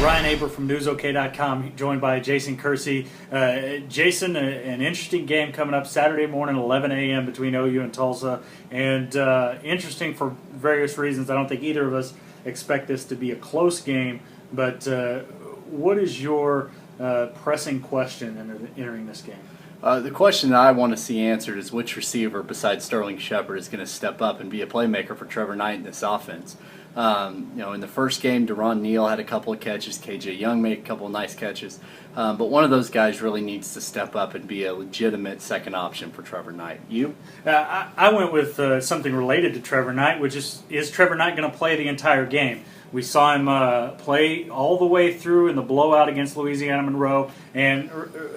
Ryan Aber from newsok.com, joined by Jason Kersey. Jason, an interesting game coming up Saturday morning, 11 a.m. between OU and Tulsa. And interesting for various reasons. I don't think either of us expect this to be a close game. But what is your pressing question entering this game? The question that I want to see answered is which receiver besides Sterling Shepard is going to step up and be a playmaker for Trevor Knight in this offense. In the first game, Deron Neal had a couple of catches. KJ Young made a couple of nice catches. But one of those guys really needs to step up and be a legitimate second option for Trevor Knight. You? I went with something related to Trevor Knight, which is Trevor Knight going to play the entire game? We saw him play all the way through in the blowout against Louisiana Monroe, and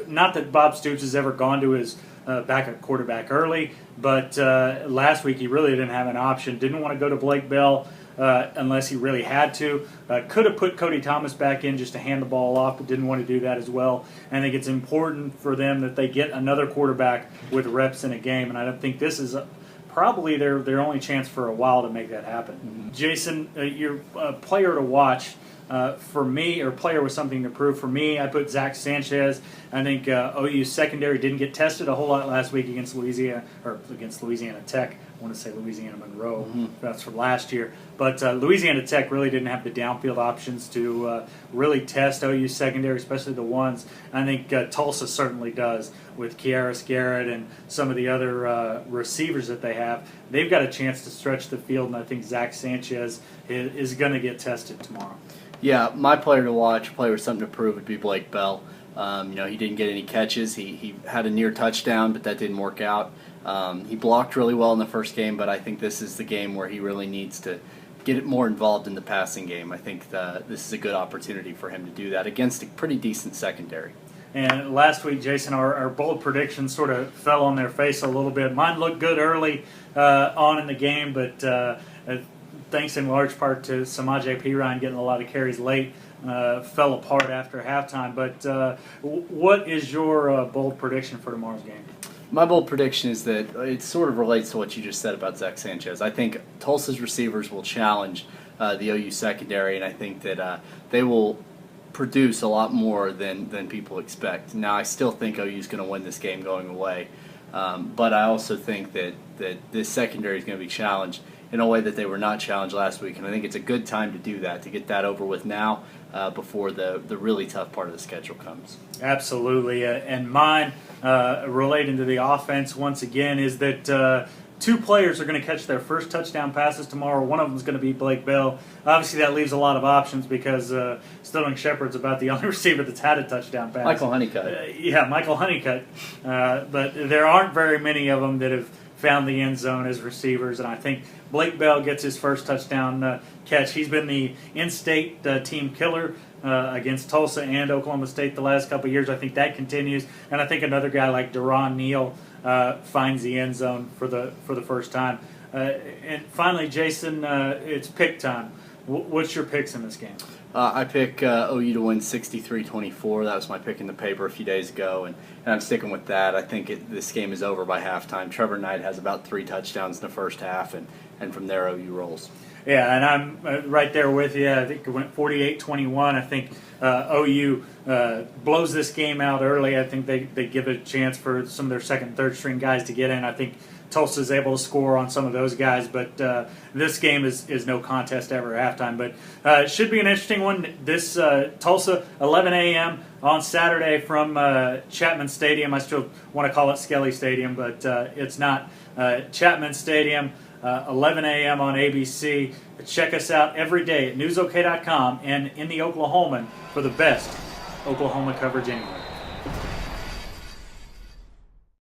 not that Bob Stoops has ever gone to his backup quarterback early, but last week he really didn't have an option. Didn't want to go to Blake Bell unless he really had to. Could have put Cody Thomas back in just to hand the ball off, but didn't want to do that as well. I think it's important for them that they get another quarterback with reps in a game, and I don't think this is probably their only chance for a while to make that happen. Mm-hmm. Jason, your player to watch for me, or player with something to prove for me, I put Zach Sanchez. I think OU secondary didn't get tested a whole lot last week against Louisiana Tech. I want to say Louisiana Monroe. Mm-hmm. That's from last year. But Louisiana Tech really didn't have the downfield options to really test OU secondary, especially the ones. I think Tulsa certainly does with Kiaris Garrett and some of the other receivers that they have. They've got a chance to stretch the field, and I think Zach Sanchez is going to get tested tomorrow. Yeah, my player to watch, player with something to prove, would be Blake Bell. He didn't get any catches. He had a near touchdown, but that didn't work out. He blocked really well in the first game, but I think this is the game where he really needs to get more involved in the passing game. I think this is a good opportunity for him to do that against a pretty decent secondary. And last week, Jason, our bold predictions sort of fell on their face a little bit. Mine looked good early on in the game, but thanks in large part to Samaje Perine getting a lot of carries late, fell apart after halftime. But what is your bold prediction for tomorrow's game? My bold prediction is that it sort of relates to what you just said about Zach Sanchez. I think Tulsa's receivers will challenge the OU secondary, and I think that they will produce a lot more than people expect. Now, I still think OU is going to win this game going away, but I also think that this secondary is going to be challenged in a way that they were not challenged last week, and I think it's a good time to do that, to get that over with now before the really tough part of the schedule comes. Absolutely, and mine, relating to the offense once again, is that two players are going to catch their first touchdown passes tomorrow. One of them is going to be Blake Bell. Obviously, that leaves a lot of options because Sterling Shepard's about the only receiver that's had a touchdown pass. Michael Honeycutt. Michael Honeycutt. But there aren't very many of them that have found the end zone as receivers, and I think Blake Bell gets his first touchdown catch. He's been the in-state team killer against Tulsa and Oklahoma State the last couple of years. I think that continues, and I think another guy like Deron Neal finds the end zone for the first time. And finally, Jason, it's pick time. What's your picks in this game? I pick OU to win 63-24. That was my pick in the paper a few days ago, and I'm sticking with that. I think this game is over by halftime. Trevor Knight has about 3 touchdowns in the first half, and from there OU rolls. Yeah, and I'm right there with you. I think it went 48-21. I think OU blows this game out early. I think they give a chance for some of their second and third string guys to get in. I think Tulsa's able to score on some of those guys, but this game is no contest ever at halftime. But it should be an interesting one. This Tulsa, 11 a.m. on Saturday from Chapman Stadium. I still want to call it Skelly Stadium, but it's not. Chapman Stadium, 11 a.m. on ABC. Check us out every day at newsok.com and in the Oklahoman for the best Oklahoma coverage anywhere.